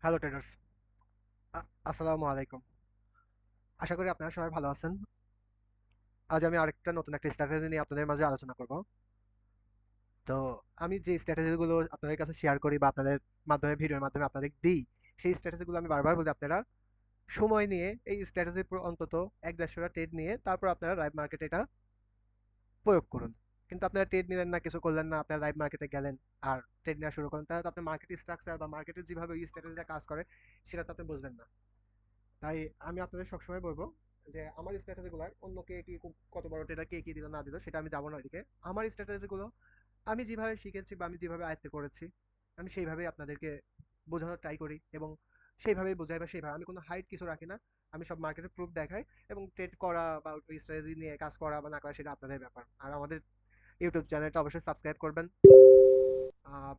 Hello traders, আসসালামু আলাইকুম। আশা করি আপনারা সবাই ভালো আছেন। আজ আমি আরেকটা নতুন একটা স্ট্র্যাটেজি নিয়ে আপনাদের মাঝে আলোচনা করব। তো আমি যে স্ট্র্যাটেজিগুলো আপনাদের কাছে শেয়ার করি বা আপনাদের মাধ্যমে ভিডিওর মাধ্যমে আপনাদের দিই, সেই স্ট্র্যাটেজিগুলো আমি বারবার বলি আপনারা সময় নিয়ে এই স্ট্র্যাটেজির অন্তত ১-১৫টা ট্রেড নিয়ে তারপর আপনারা লাইভ মার্কেটে এটা প্রয়োগ করুন। কিন্তু আপনারা ট্রেড নিলেন না, কিছু করলেন না, আপনারা লাইভ মার্কেটে গেলেন আর ট্রেড নেওয়া শুরু করেন, তাহলে তো আপনার মার্কেট স্ট্রাকচার বা মার্কেটের যেভাবে ওই স্ট্র্যাটেজিটা কাজ করে সেটা তো আপনি বুঝবেন না। তাই আমি আপনাদের সবসময় বলবো যে আমার স্ট্র্যাটেজিগুলো অন্য কে কি কত বড় ট্রেডার কে কি দিল না দিল সেটা আমি যাবো না ওইদিকে। আমার স্ট্র্যাটেজিগুলো আমি যেভাবে শিখেছি বা আমি যেভাবে আয়ত্ত করেছি আমি সেইভাবেই আপনাদেরকে বোঝানোর ট্রাই করি এবং সেইভাবেই বোঝাই বা সেইভাবে আমি কোনো হাইট কিছু রাখি না। আমি সব মার্কেটে প্রুফ দেখাই এবং ট্রেড করা বা ওই স্ট্র্যাটেজি নিয়ে কাজ করা বা না করা সেটা আপনাদের ব্যাপার। আর আমাদের ইউটিউব চ্যানেলটা অবশ্যই সাবস্ক্রাইব করবেন।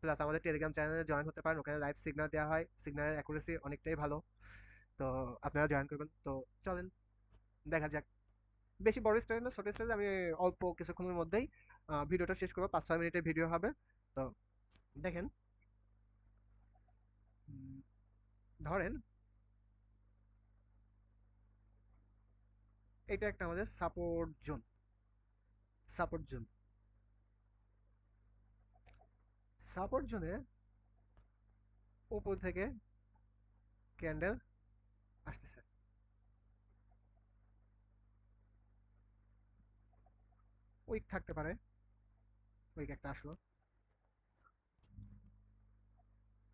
প্লাস আমাদের টেলিগ্রাম চ্যানেলে জয়েন হতে পারেন, ওখানে লাইভ সিগন্যাল দেওয়া হয়, সিগন্যালের অ্যাকুরেসি অনেকটাই ভালো। তো আপনারা জয়েন করবেন। তো চলেন দেখা যাক। বেশি বড় স্টাইল না, ছোট স্টাইলে আমি অল্প কিছুক্ষণের মধ্যেই ভিডিওটা শেষ করবো। ৫-৬ মিনিটের ভিডিও হবে। তো দেখেন, উম, ধরেন এটা একটা আমাদের সাপোর্ট জোন। সাপোর্ট জোনে উপর থেকে ক্যান্ডেল আসতেছে, উইক থাকতে পারে। উইক একটা আসলো,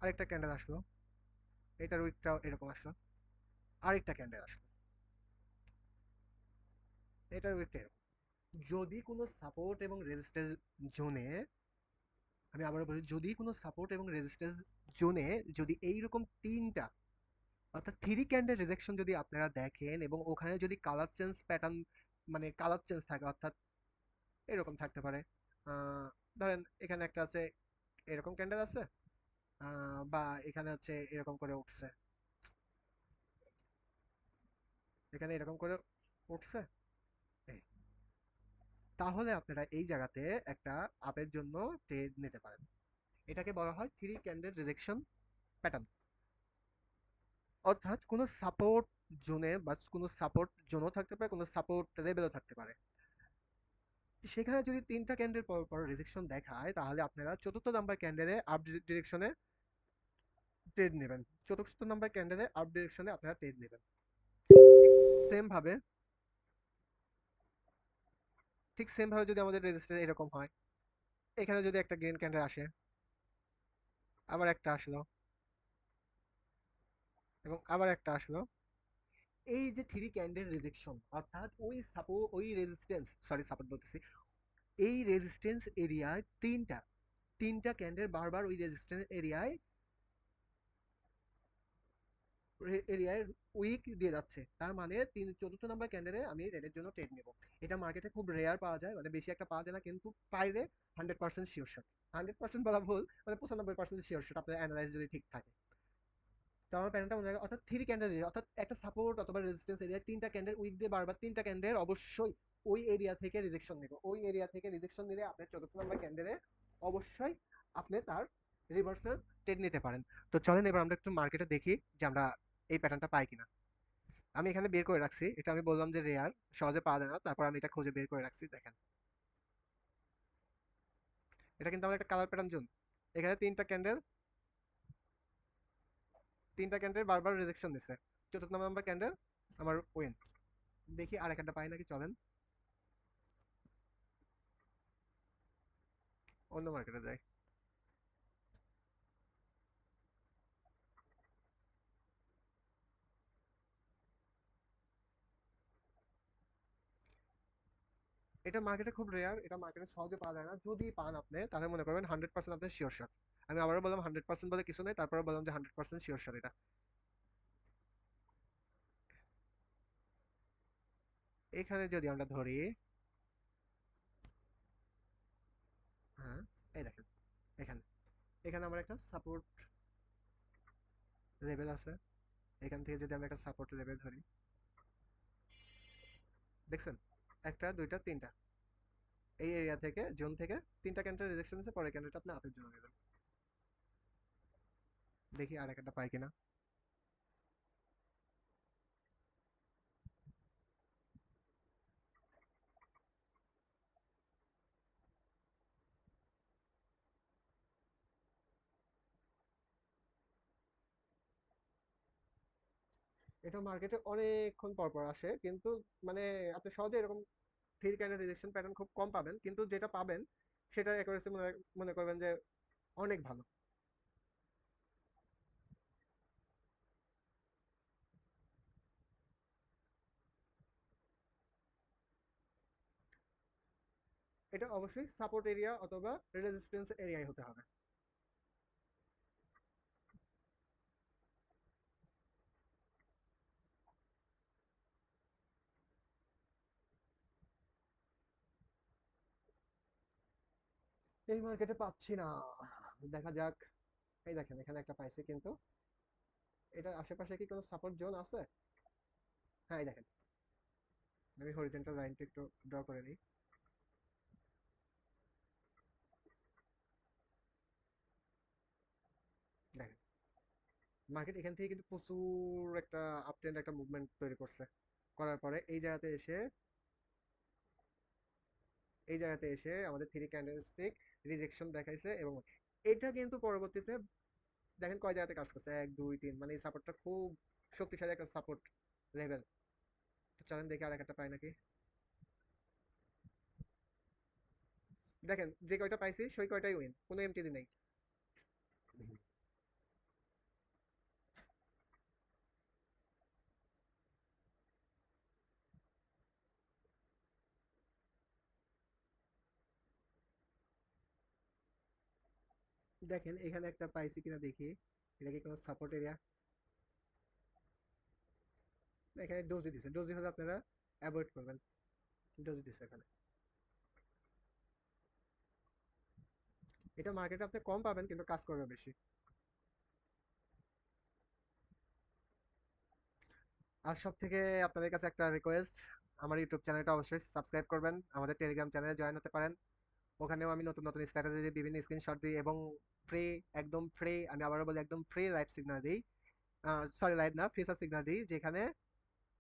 আরেকটা ক্যান্ডেল আসলো, এটার উইকটাও এরকম আসলো, আরেকটা ক্যান্ডেল আসলো, এটার উইকটা এরকম। যদি কোনো সাপোর্ট এবং রেজিস্ট্যান্স জোনে, আমি আবারও বলি, যদি কোনো সাপোর্ট এবং রেজিস্ট্যান্স জোনে যদি এইরকম তিনটা অর্থাৎ থ্রি ক্যান্ডেল রিজেকশন যদি আপনারা দেখেন এবং ওখানে যদি কালার চেঞ্জ প্যাটার্ন, মানে কালার চেঞ্জ থাকে, অর্থাৎ এরকম থাকতে পারে। আহ, ধরেন এখানে একটা আছে, এরকম ক্যান্ডেল আছে, বা এখানে হচ্ছে এরকম করে উঠছে, এখানে এরকম করে উঠছে, এই। তাহলে আপনারা এই জায়গাতে একটা আপের জন্য ট্রেড নিতে পারেন। এটাকে বলা হয় থ্রি ক্যান্ডেল রিজেকশন প্যাটার্ন। অর্থাৎ কোনো সাপোর্ট জোনে বা কোনো সাপোর্ট জোনও থাকতে পারে, কোনো সাপোর্ট লেভেলও থাকতে পারে। সেখানে যদি তিনটা ক্যান্ডেল পর পর রিজেকশন দেখায় তাহলে আপনারা চতুর্থ নাম্বার ক্যান্ডেলে আপ ডিরেকশনে ট্রেড নেবেন। চতুর্থ নাম্বার ক্যান্ডেলে আপ ডিরেকশনে আপনারা ট্রেড নেবেন। সেম ভাবে, ঠিক সেম ভাবে যদি আমাদের রেজিস্ট্যান্স এরকম হয়, এখানে যদি একটা গ্রিন ক্যান্ডেল আসে, আবার একটা আসলো, এবং আবার একটা আসলো, এই যে থ্রি ক্যান্ডেল রিজেকশন, অর্থাৎ ওই রেজিস্ট্যান্স, সরি সাপোর্ট বলতেছি, এই রেজিস্ট্যান্স এরিয়ায় তিনটা তিনটা ক্যান্ডেল বারবার ওই রেজিস্ট্যান্স এরিয়ায় উইক দিয়ে যাচ্ছে, তার মানে চতুর্থ নাম্বার ক্যান্ডেলে আমি রেডের জন্য ট্রেড নেব। এটা মার্কেটে খুব রেয়ার পাওয়া যায়, মানে বেশি একটা পাওয়া যায় না, কিন্তু পাইলে 100% শিওর শট। 100% বলা ভুল, মানে 95% শিওর শট আপনার অ্যানালাইজ যদি ঠিক থাকে। তো আমার প্যাটার্নটা মনে রাখা, অর্থাৎ থ্রি ক্যান্ডেল, অর্থাৎ একটা সাপোর্ট অথবা রেজিস্ট্যান্স এরিয়ায় তিনটা ক্যান্ডেল উইক দিয়ে বারবার তিনটা ক্যান্ডেল অবশ্যই ওই এরিয়া থেকে রিজেকশন নেবে। ওই এরিয়া থেকে রিজেকশন নিলে আপনার চতুর্থ নাম্বার ক্যান্ডেলে অবশ্যই আপনি তার রিভার্সাল ট্রেড নিতে পারেন। তো চলেন এবার আমরা একটু মার্কেটে দেখি যে আমরা এই প্যাটার্নটা পাই কিনা। আমি এখানে বের করে রাখছি, এটা আমি বললাম যে রেয়ার, সহজে পাওয়া যায় না, তারপর আমি এটা খুঁজে বের করে রাখছি। দেখেন, এটা কিন্তু আমার একটা কালার প্যাটার্ন জোন। এখানে তিনটা ক্যান্ডেল বারবার রিজেকশন দিচ্ছে। চতুর্থ নাম্বার ক্যান্ডেল আমার উইন। দেখি আর একটা পাই নাকি, চলেন অন্য মার্কেটে যাই। এটা মার্কেটে খুব রেয়ার, এটা মার্কেটে সহজে পাওয়া যায় না। যদি পান আপনি তাহলে মনে করবেন 100% আপনার শিওর শট। আমি আবারও বললাম 100% বলে কিছু নেই, তারপরে বললাম যে 100% শিওর শট এটা। এখানে যদি আমরা ধরি, হ্যাঁ, এই দেখেন, এখানে এখানে আমার একটা সাপোর্ট লেভেল আছে। এখান থেকে যদি আমরা একটা সাপোর্ট লেভেল ধরি, দেখছেন, একটা দুইটা তিনটা, এই এরিয়া থেকে জোন থেকে তিনটা ক্যান্ডেল রিজেকশন আছে, পরের ক্যান্ডেলটা আপনি আপের জন্য নেবেন। দেখি আর একটা পাই কিনা। এটা মার্কেটে অনেকক্ষণ পর পর আসে, কিন্তু মানে আপনি সহজে এরকম থ্রি ক্যান্ডেল রিজেকশন প্যাটার্ন খুব কম পাবেন, কিন্তু যেটা পাবেন সেটার অ্যাকুরেসি মনে মনে করবেন যে অনেক ভালো। এটা অবশ্যই সাপোর্ট এরিয়া অথবা রেজিস্ট্যান্স এরিয়ায় হতে হবে। এই মার্কেটে পাচ্ছি না, দেখা যাক। এই দেখেন এখানে একটা পাইছি, কিন্তু এটার আশেপাশে কি কোনো সাপোর্ট জোন আছে? হ্যাঁ, এই দেখেন, আমি হরিজন্টাল লাইনটা একটু ড্র করে নিই। দেখেন মার্কেট এখান থেকে কিন্তু প্রচুর একটা আপ ট্রেন্ড, একটা মুভমেন্ট তৈরি করছে। করার পরে এই জায়গাতে এসে আমাদের থ্রি ক্যান্ডেলস্টিক রিজেকশন দেখাইছে, এবং এটা কিন্তু পরবর্তীতে দেখেন কয় জায়গাতে কাজ করছে, 1 2 3, মানে এই সাপোর্টটা খুব শক্তিশালী একটা সাপোর্ট লেভেল। তো চলেন দেখি আর একটা পাই নাকি। দেখেন যে কয়টা পাইছি সেই কয়টাই উইন, কোনো এমটিজি নেই। দেখেন এখানে একটা পাইছি কিনা দেখি, এটা কি কোনো সাপোর্ট এরিয়া? এখানে ডোজি দিছে, ডোজি হলে আপনারা অ্যাভয়েড করবেন। ডোজি দিছে এখানে। এটা মার্কেটে আপনি কম পাবেন, কিন্তু কাজ করবে বেশি। আর সব থেকে আপনাদের কাছে একটা রিকোয়েস্ট, আমার ইউটিউব চ্যানেলটা অবশ্যই সাবস্ক্রাইব করবেন, আমাদের টেলিগ্রাম চ্যানেলে জয়েন হতে পারেন। ওখানেও আমি নতুন নতুন স্ট্র্যাটেজি দিই, বিভিন্ন স্ক্রিনশট দিই, এবং ফ্রি, একদম ফ্রি, আমি আবারও বলি একদম ফ্রি লাইভ সিগন্যাল দিই। সরি, লাইভ না, ফিউচার সিগন্যাল দিই, যেখানে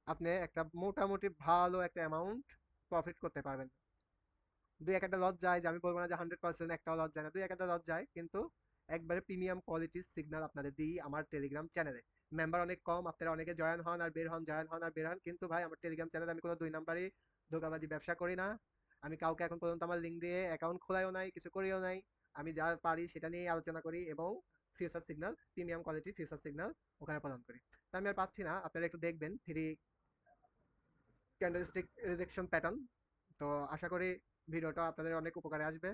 আপনি একটা মোটামুটি ভালো একটা অ্যামাউন্ট প্রফিট করতে পারবেন। দুই এক একটা লস যায়, যে আমি বলবো না যে 100% একটাও লস যায় না, দুই এক একটা লস যায়, কিন্তু একবারে প্রিমিয়াম কোয়ালিটির সিগন্যাল আপনাদের দিই আমার টেলিগ্রাম চ্যানেলে। মেম্বার অনেক কম, আপনারা অনেকে জয়েন হন আর বের হন, জয়েন হন আর বের হন, কিন্তু ভাই আমার টেলিগ্রাম চ্যানেলে আমি কোনো দুই নাম্বারই ধোকাবাজি ব্যবসা করি না। আমি কাউকে এখন পর্যন্ত আমার লিঙ্ক দিয়ে অ্যাকাউন্ট খোলাইও নাই, কিছু করিও নাই। আমি যা পারি সেটা নিয়েই আলোচনা করি, এবং ফিউচার সিগন্যাল, প্রিমিয়াম কোয়ালিটির ফিউচার সিগন্যাল ওখানে প্রদান করি। তা আমি আর পাচ্ছি না, আপনারা একটু দেখবেন থ্রি ক্যান্ডেলস্টিক রিজেকশন প্যাটার্ন। তো আশা করি ভিডিওটা আপনাদের অনেক উপকারে আসবে।